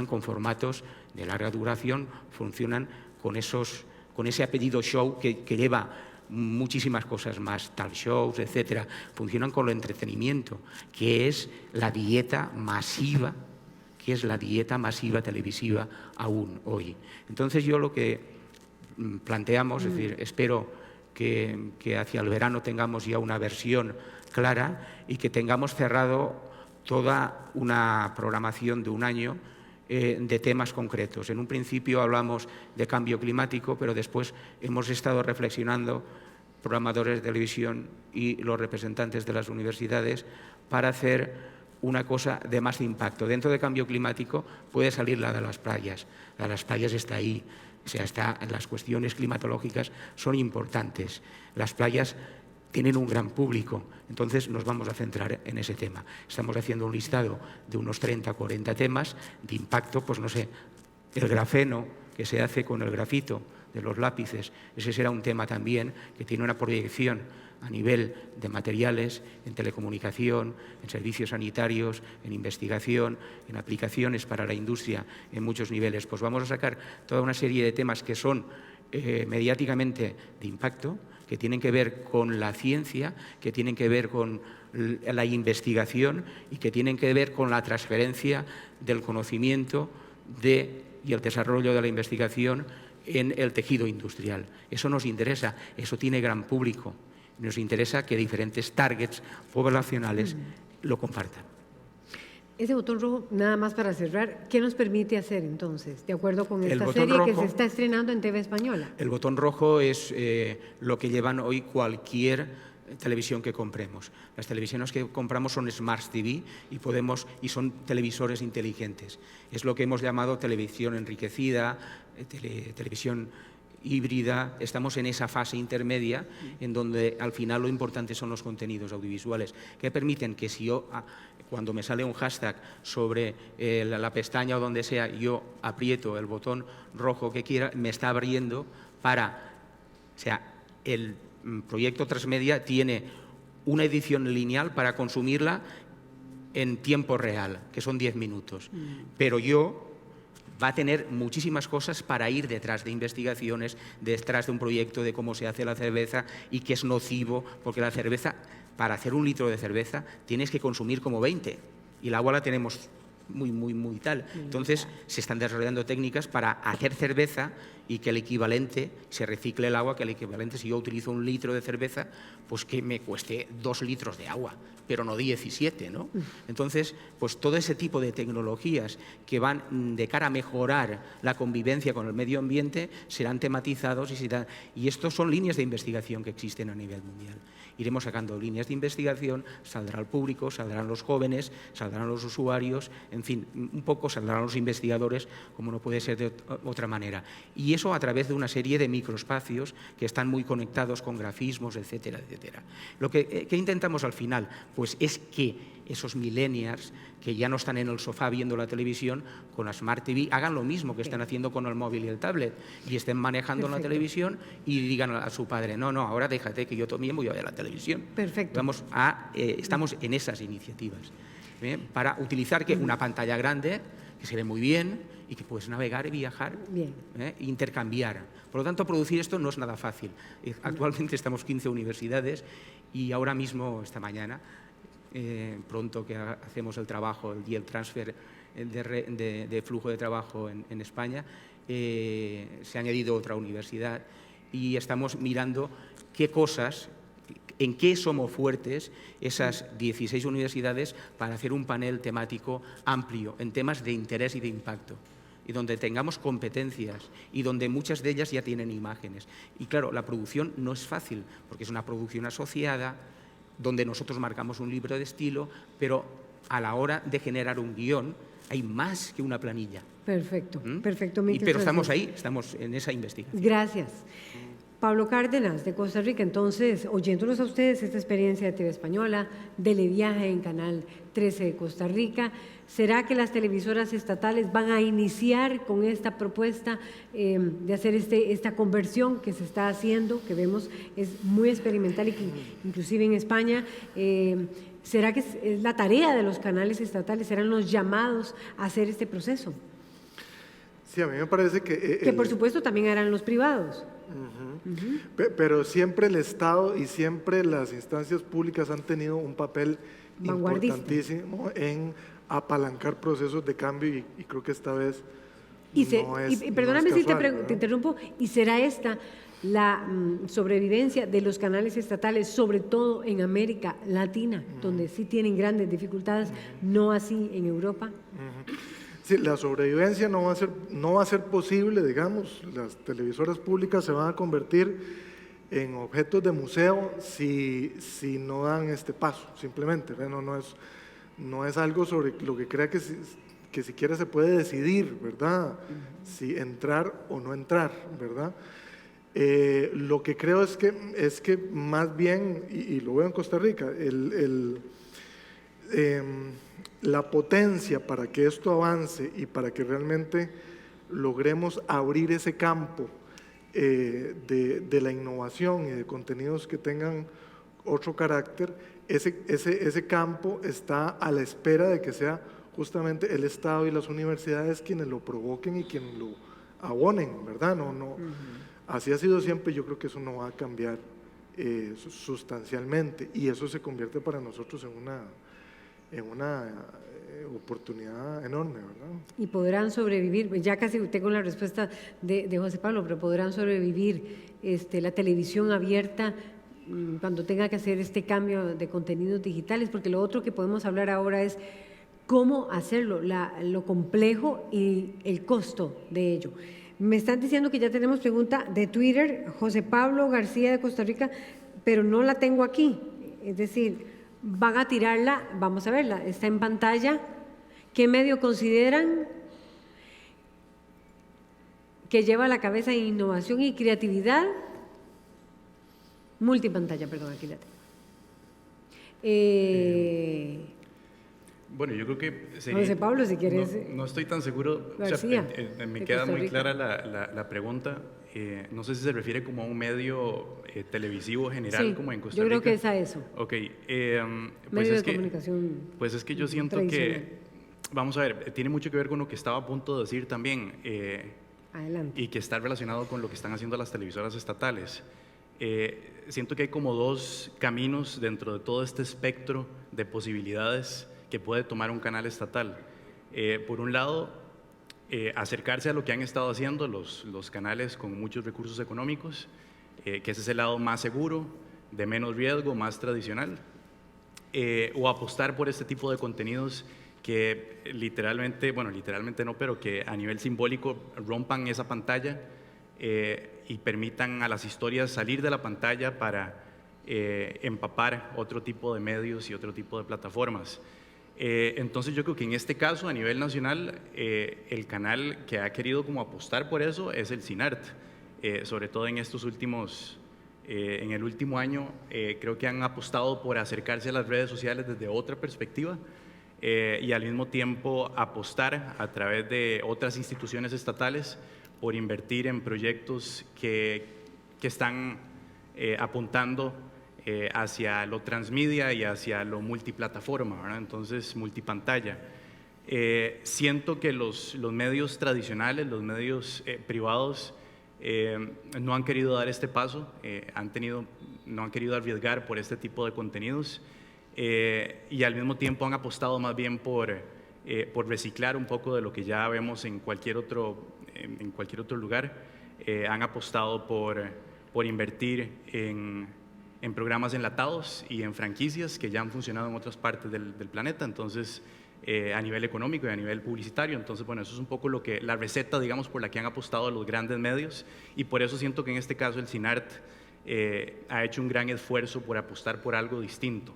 con formatos de larga duración, funcionan con ese apellido show que lleva muchísimas cosas más, talk shows, etcétera, funcionan con lo entretenimiento, que es la dieta masiva, televisiva aún hoy. Entonces yo lo que planteamos, es decir, espero que hacia el verano tengamos ya una versión clara y que tengamos cerrado toda una programación de un año de temas concretos. En un principio hablamos de cambio climático, pero después hemos estado reflexionando, programadores de televisión y los representantes de las universidades, para hacer una cosa de más impacto. Dentro de cambio climático puede salir la de las playas. La de las playas está ahí. O sea, las cuestiones climatológicas son importantes. Las playas tienen un gran público, entonces nos vamos a centrar en ese tema. Estamos haciendo un listado de unos 30 o 40 temas de impacto, pues no sé, el grafeno que se hace con el grafito de los lápices, ese será un tema también que tiene una proyección a nivel de materiales, en telecomunicación, en servicios sanitarios, en investigación, en aplicaciones para la industria, en muchos niveles. Pues vamos a sacar toda una serie de temas que son mediáticamente de impacto, que tienen que ver con la ciencia, que tienen que ver con la investigación y que tienen que ver con la transferencia del conocimiento y el desarrollo de la investigación en el tejido industrial. Eso nos interesa, eso tiene gran público. Nos interesa que diferentes targets poblacionales lo compartan. Ese botón rojo, nada más para cerrar, ¿qué nos permite hacer entonces, de acuerdo con esta serie que se está estrenando en TV Española? El botón rojo es lo que llevan hoy cualquier televisión que compremos. Las televisiones que compramos son Smart TV y son televisores inteligentes. Es lo que hemos llamado televisión enriquecida, televisión híbrida. Estamos en esa fase intermedia en donde al final lo importante son los contenidos audiovisuales que permiten que si yo, cuando me sale un hashtag sobre la pestaña o donde sea, yo aprieto el botón rojo que quiera, me está abriendo el proyecto Transmedia tiene una edición lineal para consumirla en tiempo real, que son 10 minutos. Pero va a tener muchísimas cosas para ir detrás de investigaciones, detrás de un proyecto de cómo se hace la cerveza y que es nocivo, porque la cerveza, para hacer 1 litro de cerveza, tienes que consumir como 20 y el agua la tenemos muy tal. Entonces, se están desarrollando técnicas para hacer cerveza y que el equivalente, se recicle el agua, que el equivalente, si yo utilizo 1 litro de cerveza, pues que me cueste 2 litros de agua, pero no 17, ¿no? Entonces, pues todo ese tipo de tecnologías que van de cara a mejorar la convivencia con el medio ambiente serán tematizados y estos son líneas de investigación que existen a nivel mundial. Iremos sacando líneas de investigación, saldrá el público, saldrán los jóvenes, saldrán los usuarios. en fin, un poco saldrán los investigadores como no puede ser de otra manera. Y eso a través de una serie de microespacios que están muy conectados con grafismos, etcétera, etcétera. Lo que intentamos al final pues es que esos millennials que ya no están en el sofá viendo la televisión, con la Smart TV, hagan lo mismo que están haciendo con el móvil y el tablet y estén manejando la televisión y digan a su padre, no, ahora déjate que yo también voy a ver la televisión. Perfecto. Estamos en esas iniciativas para utilizar una pantalla grande que se ve muy bien y que puedes navegar y viajar, intercambiar. Por lo tanto, producir esto no es nada fácil. Actualmente estamos 15 universidades y ahora mismo, esta mañana, pronto que hacemos el trabajo, el Yield Transfer de flujo de trabajo en España, se ha añadido otra universidad y estamos mirando qué cosas, en qué somos fuertes esas 16 universidades para hacer un panel temático amplio en temas de interés y de impacto, y donde tengamos competencias y donde muchas de ellas ya tienen imágenes. Y claro, la producción no es fácil, porque es una producción asociada, donde nosotros marcamos un libro de estilo, pero a la hora de generar un guión hay más que una planilla. Perfecto, perfectamente. Pero estamos ahí, estamos en esa investigación. Gracias. Pablo Cárdenas, de Costa Rica, entonces, oyéndolos a ustedes esta experiencia de TV Española, Televiaje en Canal 13 de Costa Rica, ¿será que las televisoras estatales van a iniciar con esta propuesta de hacer esta conversión que se está haciendo, que vemos es muy experimental y que inclusive en España, ¿será que es la tarea de los canales estatales, serán los llamados a hacer este proceso? Sí, a mí me parece que... Que por supuesto también harán los privados. Pero siempre el Estado y siempre las instancias públicas han tenido un papel importantísimo en apalancar procesos de cambio y creo que esta vez perdóname si te interrumpo, ¿y será esta la sobrevivencia de los canales estatales, sobre todo en América Latina, donde sí tienen grandes dificultades, no así en Europa? Sí, la sobrevivencia no va a ser posible, digamos, las televisoras públicas se van a convertir en objetos de museo si no dan este paso, simplemente, no es algo sobre lo que crea que siquiera se puede decidir, ¿verdad? Si entrar o no entrar, ¿verdad? Lo que creo es que más bien, y lo veo en Costa Rica, la potencia para que esto avance y para que realmente logremos abrir ese campo de la innovación y de contenidos que tengan otro carácter, ese campo está a la espera de que sea justamente el Estado y las universidades quienes lo provoquen y quienes lo abonen, ¿verdad? Así ha sido siempre, yo creo que eso no va a cambiar sustancialmente y eso se convierte para nosotros en una oportunidad enorme, ¿verdad? Y podrán sobrevivir, ya casi tengo la respuesta de José Pablo, pero podrán sobrevivir la televisión abierta cuando tenga que hacer este cambio de contenidos digitales, porque lo otro que podemos hablar ahora es cómo hacerlo, lo complejo y el costo de ello. Me están diciendo que ya tenemos pregunta de Twitter, José Pablo García de Costa Rica, pero no la tengo aquí, es decir, van a tirarla, vamos a verla, está en pantalla. ¿Qué medio consideran que lleva la cabeza en innovación y creatividad? Multipantalla, perdón, aquí la tengo. Bueno, yo creo que sería... José Pablo, si quieres... No estoy tan seguro, García, me queda muy clara la pregunta. No sé si se refiere como a un medio televisivo general, sí, como en Costa Rica. Yo creo que es a eso. Ok. Medio de comunicación. Pues es que yo siento que, vamos a ver, tiene mucho que ver con lo que estaba a punto de decir también. Adelante. Y que está relacionado con lo que están haciendo las televisoras estatales. Siento que hay como dos caminos dentro de todo este espectro de posibilidades que puede tomar un canal estatal. Por un lado, acercarse a lo que han estado haciendo los canales con muchos recursos económicos, que ese es el lado más seguro, de menos riesgo, más tradicional, o apostar por este tipo de contenidos que literalmente no, pero que a nivel simbólico rompan esa pantalla y permitan a las historias salir de la pantalla para empapar otro tipo de medios y otro tipo de plataformas. Entonces yo creo que en este caso, a nivel nacional, el canal que ha querido como apostar por eso es el CINART, sobre todo en estos últimos, en el último año, creo que han apostado por acercarse a las redes sociales desde otra perspectiva y al mismo tiempo apostar a través de otras instituciones estatales por invertir en proyectos que están apuntando hacia lo transmedia y hacia lo multiplataforma, ¿verdad? Entonces, multipantalla. Siento que los medios tradicionales, los medios privados, no han querido dar este paso, no han querido arriesgar por este tipo de contenidos y al mismo tiempo han apostado más bien por reciclar un poco de lo que ya vemos en cualquier otro lugar. Han apostado por invertir en programas enlatados y en franquicias que ya han funcionado en otras partes del planeta, entonces a nivel económico y a nivel publicitario. Entonces, bueno, eso es un poco la receta, digamos, por la que han apostado los grandes medios, y por eso siento que en este caso el CINART ha hecho un gran esfuerzo por apostar por algo distinto.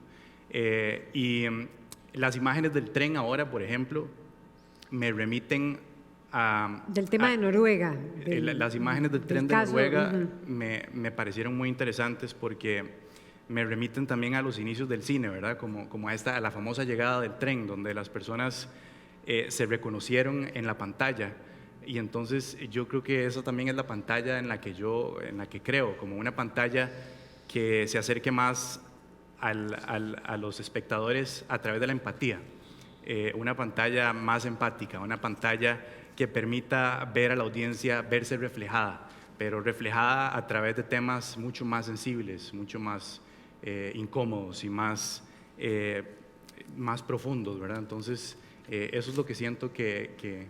Las imágenes del tren ahora, por ejemplo, me remiten del tema de Noruega. Las imágenes del tren de Noruega me parecieron muy interesantes porque me remiten también a los inicios del cine, ¿verdad? Como a la famosa llegada del tren, donde las personas se reconocieron en la pantalla. Y entonces yo creo que esa también es la pantalla en la que creo, como una pantalla que se acerque más a los espectadores a través de la empatía. Una pantalla más empática, una pantalla que permita ver a la audiencia verse reflejada, pero reflejada a través de temas mucho más sensibles, mucho más incómodos y más profundos, ¿verdad? Entonces, eso es lo que siento que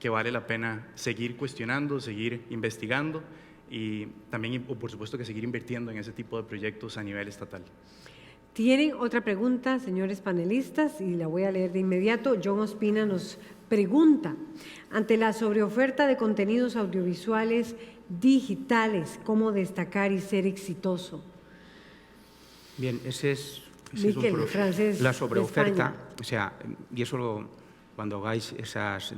vale la pena seguir cuestionando, seguir investigando y también, por supuesto, que seguir invirtiendo en ese tipo de proyectos a nivel estatal. Tienen otra pregunta, señores panelistas, y la voy a leer de inmediato. John Ospina nos pregunta, ante la sobreoferta de contenidos audiovisuales digitales, ¿cómo destacar y ser exitoso? Bien, ese es Miquel, francés, la sobreoferta, de o sea, y eso cuando hagáis esas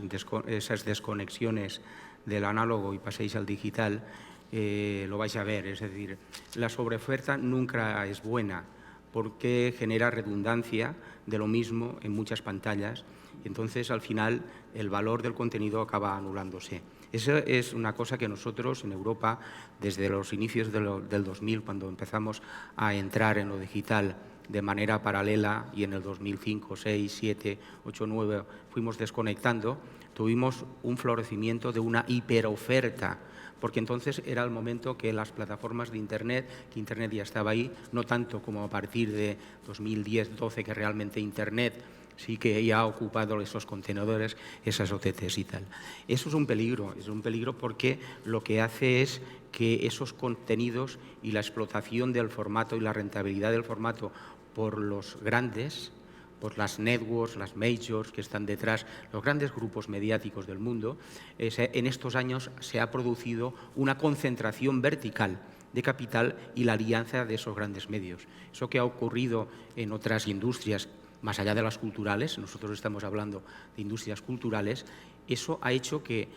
desconexiones del análogo y paséis al digital, lo vais a ver. Es decir, la sobreoferta nunca es buena, porque genera redundancia de lo mismo en muchas pantallas y entonces al final el valor del contenido acaba anulándose. Esa es una cosa que nosotros en Europa, desde los inicios del 2000, cuando empezamos a entrar en lo digital de manera paralela y en el 2005, 6, 7, 8, 9 fuimos desconectando, tuvimos un florecimiento de una hiperoferta, porque entonces era el momento que las plataformas de Internet, que Internet ya estaba ahí, no tanto como a partir de 2010-12, que realmente Internet sí que ya ha ocupado esos contenedores, esas OTTs y tal. Eso es un peligro porque lo que hace es que esos contenidos y la explotación del formato y la rentabilidad del formato por los grandes, por las networks, las majors que están detrás, los grandes grupos mediáticos del mundo, en estos años se ha producido una concentración vertical de capital y la alianza de esos grandes medios. Eso que ha ocurrido en otras industrias, más allá de las culturales, nosotros estamos hablando de industrias culturales, eso ha hecho que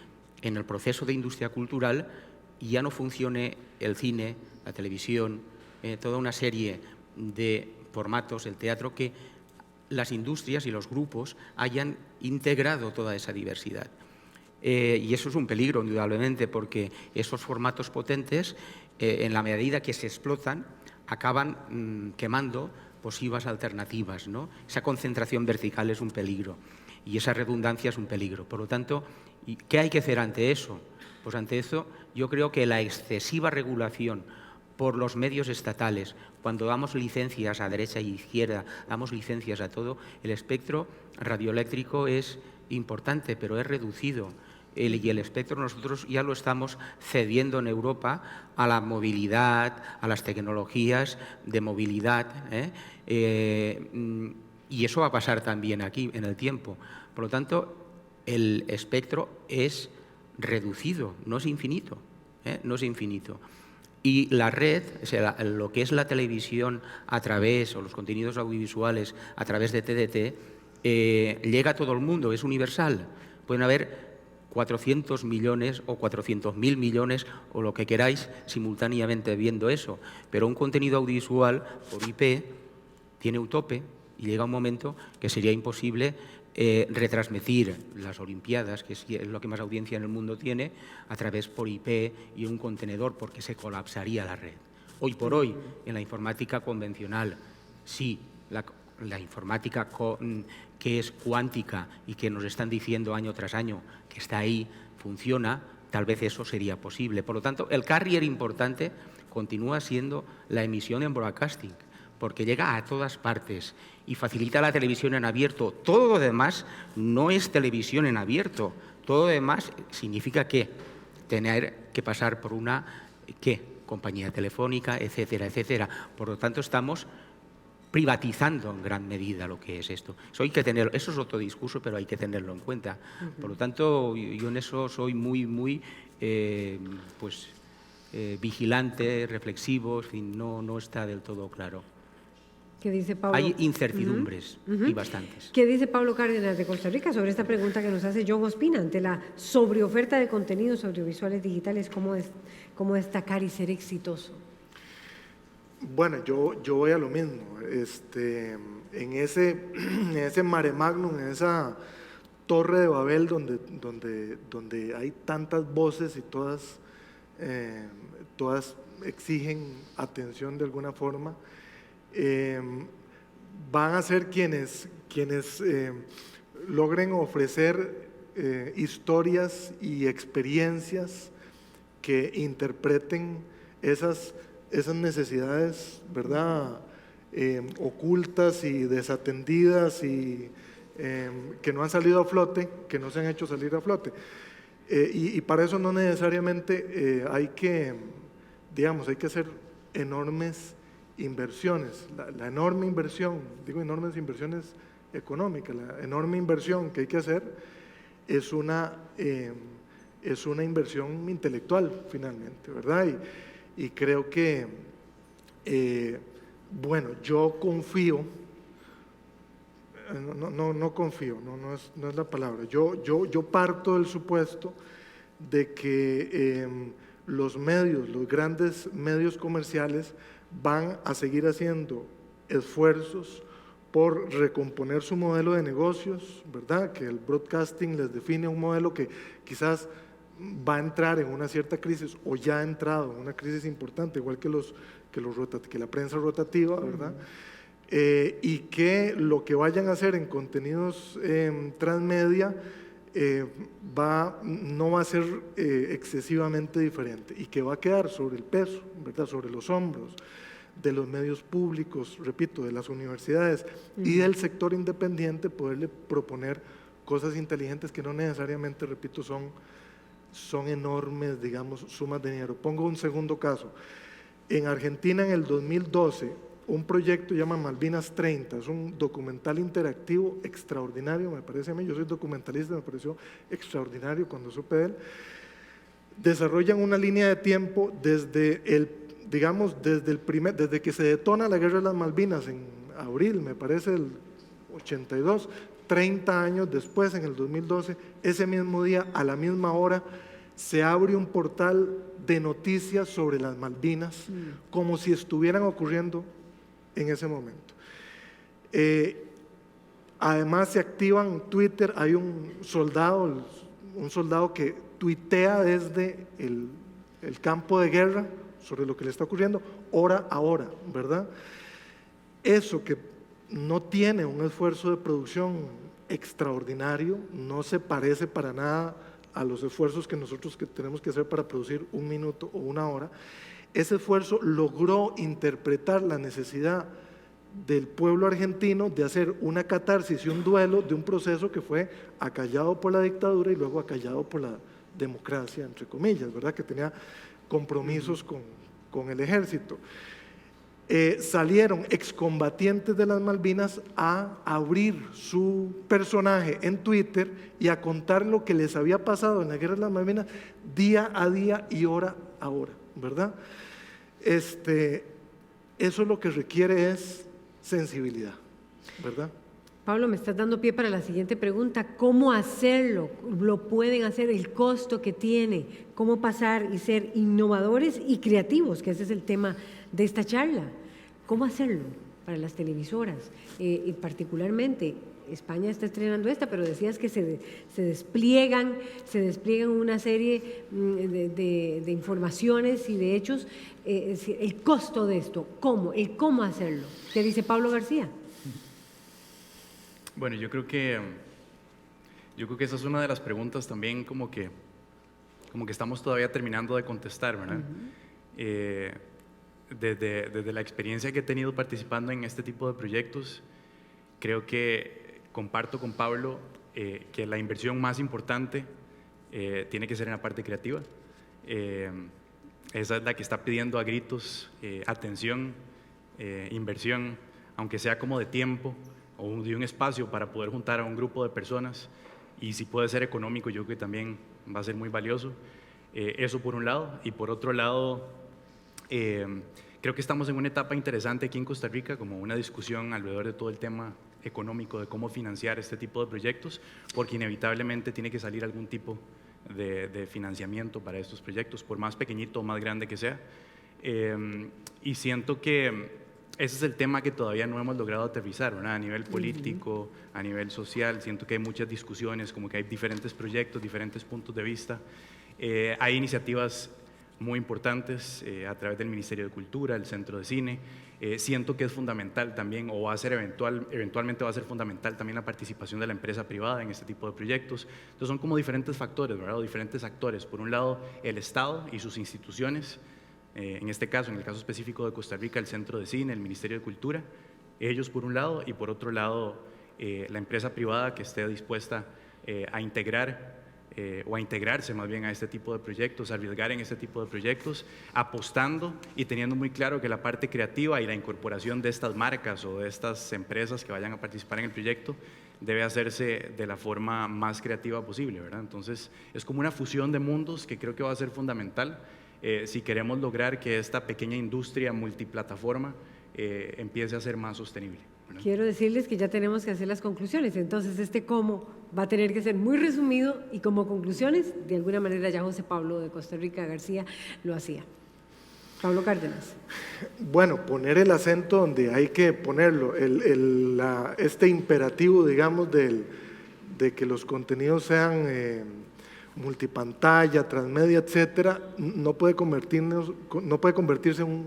en el proceso de industria cultural ya no funcione el cine, la televisión, toda una serie de formatos, el teatro, que las industrias y los grupos hayan integrado toda esa diversidad. Y eso es un peligro, indudablemente, porque esos formatos potentes, en la medida que se explotan, acaban quemando posibles alternativas, ¿no? Esa concentración vertical es un peligro y esa redundancia es un peligro. Por lo tanto, ¿qué hay que hacer ante eso? Pues ante eso yo creo que la excesiva regulación por los medios estatales, cuando damos licencias a derecha y izquierda, damos licencias a todo, el espectro radioeléctrico es importante, pero es reducido. Y el espectro nosotros ya lo estamos cediendo en Europa a la movilidad, a las tecnologías de movilidad, y eso va a pasar también aquí en el tiempo. Por lo tanto, el espectro es reducido, no es infinito, no es infinito. Y la red, o sea, lo que es la televisión a través, o los contenidos audiovisuales a través de TDT, llega a todo el mundo, es universal. Pueden haber 400 millones o 400.000 millones o lo que queráis simultáneamente viendo eso, pero un contenido audiovisual por IP tiene un tope y llega un momento que sería imposible retransmitir las Olimpiadas, que es lo que más audiencia en el mundo tiene, a través por IP y un contenedor, porque se colapsaría la red. Hoy por hoy, en la informática convencional, sí, la informática que es cuántica y que nos están diciendo año tras año que está ahí, funciona, tal vez eso sería posible. Por lo tanto, el carrier importante continúa siendo la emisión en broadcasting, porque llega a todas partes y facilita la televisión en abierto. Todo lo demás no es televisión en abierto. Todo lo demás significa que tener que pasar por una compañía telefónica, etcétera, etcétera. Por lo tanto, estamos privatizando en gran medida lo que es esto. Eso es otro discurso, pero hay que tenerlo en cuenta. Por lo tanto, yo en eso soy muy vigilante, reflexivo, en fin, no está del todo claro. ¿Qué dice Pablo? Hay incertidumbres y bastantes. ¿Qué dice Pablo Cárdenas de Costa Rica sobre esta pregunta que nos hace John Ospina ante la sobreoferta de contenidos audiovisuales digitales? ¿Cómo destacar y ser exitoso? Bueno, yo voy a lo mismo. En ese mare magnum, en esa torre de Babel donde hay tantas voces y todas exigen atención de alguna forma, van a ser quienes logren ofrecer historias y experiencias que interpreten esas necesidades, ¿verdad?, ocultas y desatendidas y que no han salido a flote, que no se han hecho salir a flote. Y para eso no necesariamente hay que hacer enormes inversiones. La enorme inversión, digo enormes inversiones económicas, la enorme inversión que hay que hacer es una inversión intelectual finalmente, ¿verdad? Y creo que, yo confío, no es la palabra, yo parto del supuesto de que los grandes medios comerciales van a seguir haciendo esfuerzos por recomponer su modelo de negocios, ¿verdad? Que el broadcasting les define un modelo que quizás va a entrar en una cierta crisis o ya ha entrado en una crisis importante, igual que la prensa rotativa, ¿verdad? Y que lo que vayan a hacer en contenidos transmedia no va a ser excesivamente diferente y que va a quedar sobre el peso, ¿verdad?, sobre los hombros de los medios públicos, repito, de las universidades y del sector independiente, poderle proponer cosas inteligentes que no necesariamente, repito, son enormes, digamos, sumas de dinero. Pongo un segundo caso. En Argentina, en el 2012, un proyecto llama Malvinas 30, es un documental interactivo extraordinario, me parece a mí, yo soy documentalista, me pareció extraordinario cuando supe de él. Desarrollan una línea de tiempo desde que se detona la Guerra de las Malvinas en abril, me parece, del 82, 30 años después, en el 2012, ese mismo día, a la misma hora, se abre un portal de noticias sobre las Malvinas, como si estuvieran ocurriendo en ese momento. Además se activan Twitter, hay un soldado que tuitea desde el campo de guerra sobre lo que le está ocurriendo, hora a hora, ¿verdad? Eso que no tiene un esfuerzo de producción extraordinario, no se parece para nada a los esfuerzos que nosotros tenemos que hacer para producir un minuto o una hora. Ese esfuerzo logró interpretar la necesidad del pueblo argentino de hacer una catarsis y un duelo de un proceso que fue acallado por la dictadura y luego acallado por la democracia, entre comillas, ¿verdad?, que tenía compromisos con el ejército. Salieron excombatientes de las Malvinas a abrir su personaje en Twitter y a contar lo que les había pasado en la Guerra de las Malvinas día a día y hora a hora, ¿verdad? Eso lo que requiere es sensibilidad, ¿verdad? Pablo, me estás dando pie para la siguiente pregunta. ¿Cómo hacerlo? ¿Lo pueden hacer? ¿El costo que tiene? ¿Cómo pasar y ser innovadores y creativos? Que ese es el tema de esta charla. ¿Cómo hacerlo para las televisoras? Y particularmente, España está estrenando esta, pero decías que se despliegan una serie de informaciones y de hechos. El costo de esto, ¿cómo hacerlo? ¿Qué dice Pablo García? Bueno, yo creo que esa es una de las preguntas también como que estamos todavía terminando de contestar, ¿verdad? Desde la experiencia que he tenido participando en este tipo de proyectos, creo que comparto con Pablo que la inversión más importante tiene que ser en la parte creativa. Esa es la que está pidiendo a gritos atención, inversión, aunque sea como de tiempo o de un espacio para poder juntar a un grupo de personas, y si puede ser económico, yo creo que también va a ser muy valioso. Eso por un lado, y por otro lado, creo que estamos en una etapa interesante aquí en Costa Rica, como una discusión alrededor de todo el tema económico, de cómo financiar este tipo de proyectos, porque inevitablemente tiene que salir algún tipo de financiamiento para estos proyectos, por más pequeñito o más grande que sea. Y siento que ese es el tema que todavía no hemos logrado aterrizar, ¿verdad? A nivel político, a nivel social, siento que hay muchas discusiones, como que hay diferentes proyectos, diferentes puntos de vista. Hay iniciativas muy importantes a través del Ministerio de Cultura, el Centro de Cine. Siento que es fundamental también, o va a ser eventualmente va a ser fundamental también la participación de la empresa privada en este tipo de proyectos. Entonces son como diferentes factores, ¿verdad? O diferentes actores. Por un lado, el Estado y sus instituciones, en este caso, en el caso específico de Costa Rica, el Centro de Cine, el Ministerio de Cultura, ellos por un lado, y por otro lado, la empresa privada que esté dispuesta a integrar o a integrarse más bien a este tipo de proyectos, a arriesgar en este tipo de proyectos, apostando y teniendo muy claro que la parte creativa y la incorporación de estas marcas o de estas empresas que vayan a participar en el proyecto debe hacerse de la forma más creativa posible, ¿verdad? Entonces, es como una fusión de mundos que creo que va a ser fundamental si queremos lograr que esta pequeña industria multiplataforma empiece a ser más sostenible, ¿verdad? Quiero decirles que ya tenemos que hacer las conclusiones, entonces este cómo va a tener que ser muy resumido, y como conclusiones, de alguna manera ya José Pablo de Costa Rica García lo hacía. Pablo Cárdenas. Bueno, poner el acento donde hay que ponerlo, este imperativo, digamos, de que los contenidos sean multipantalla, transmedia, etcétera, no puede convertirse en un,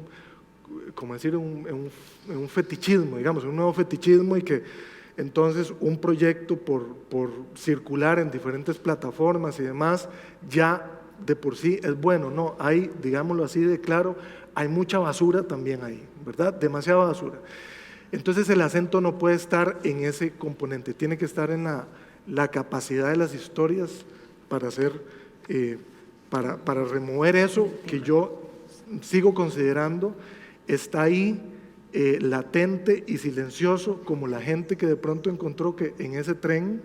como decir, en un fetichismo, digamos, un nuevo fetichismo, y que entonces un proyecto por circular en diferentes plataformas y demás ya de por sí es bueno. No, hay, digámoslo así de claro, hay mucha basura también ahí, ¿verdad? Demasiada basura. Entonces el acento no puede estar en ese componente, tiene que estar en la capacidad de las historias para hacer, para remover eso que yo sigo considerando está ahí latente y silencioso, como la gente que de pronto encontró que en ese tren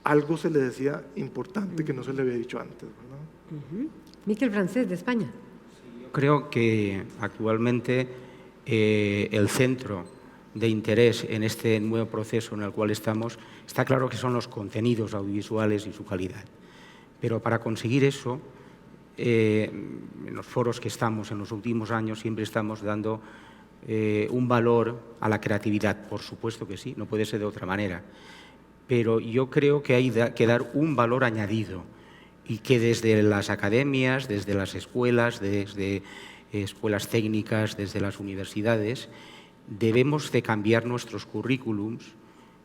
algo se le decía importante que no se le había dicho antes, ¿verdad? Miquel Francés, de España. Creo que actualmente el centro de interés en este nuevo proceso en el cual estamos, está claro que son los contenidos audiovisuales y su calidad. Pero para conseguir eso, en los foros que estamos en los últimos años siempre estamos dando un valor a la creatividad. Por supuesto que sí, no puede ser de otra manera. Pero yo creo que hay que dar un valor añadido, y que desde las academias, desde las escuelas, desde escuelas técnicas, desde las universidades, debemos de cambiar nuestros currículums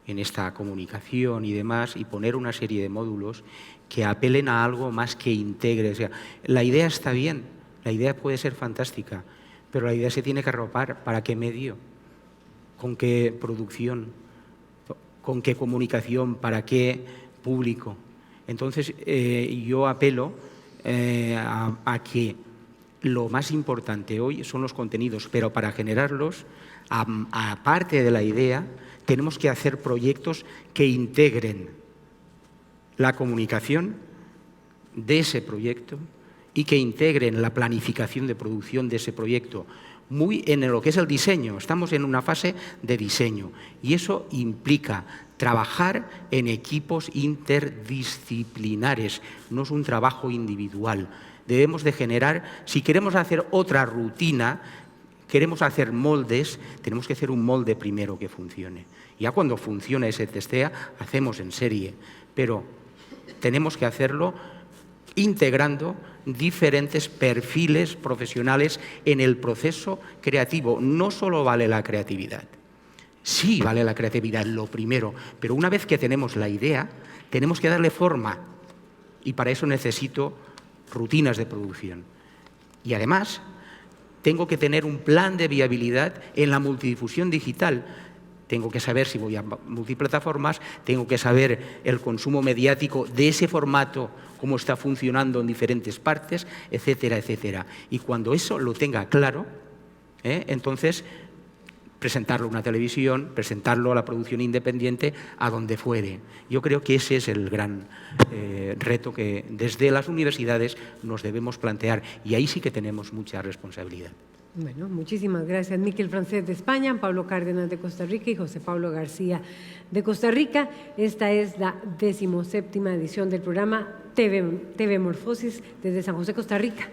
en esta comunicación y demás, y poner una serie de módulos que apelen a algo más que integre. O sea, la idea está bien, la idea puede ser fantástica, pero la idea se tiene que arropar. ¿Para qué medio? ¿Con qué producción? ¿Con qué comunicación? ¿Para qué público? Entonces, yo apelo a que lo más importante hoy son los contenidos, pero para generarlos, aparte de la idea, tenemos que hacer proyectos que integren la comunicación de ese proyecto y que integren la planificación de producción de ese proyecto, muy en lo que es el diseño. Estamos en una fase de diseño y eso implica trabajar en equipos interdisciplinares, no es un trabajo individual. Debemos de generar, si queremos hacer otra rutina, queremos hacer moldes, tenemos que hacer un molde primero que funcione. Ya cuando funciona y se testea, hacemos en serie, pero tenemos que hacerlo integrando diferentes perfiles profesionales en el proceso creativo. No solo vale la creatividad. Sí, vale la creatividad, lo primero, pero una vez que tenemos la idea, tenemos que darle forma y para eso necesito rutinas de producción. Y además, tengo que tener un plan de viabilidad en la multidifusión digital. Tengo que saber si voy a multiplataformas, tengo que saber el consumo mediático de ese formato, cómo está funcionando en diferentes partes, etcétera, etcétera. Y cuando eso lo tenga claro, entonces presentarlo a una televisión, presentarlo a la producción independiente, a donde fuere. Yo creo que ese es el gran reto que desde las universidades nos debemos plantear y ahí sí que tenemos mucha responsabilidad. Bueno, muchísimas gracias. Miquel Francés de España, Pablo Cárdenas de Costa Rica y José Pablo García de Costa Rica. Esta es la 17ª edición del programa TV Morfosis desde San José, Costa Rica.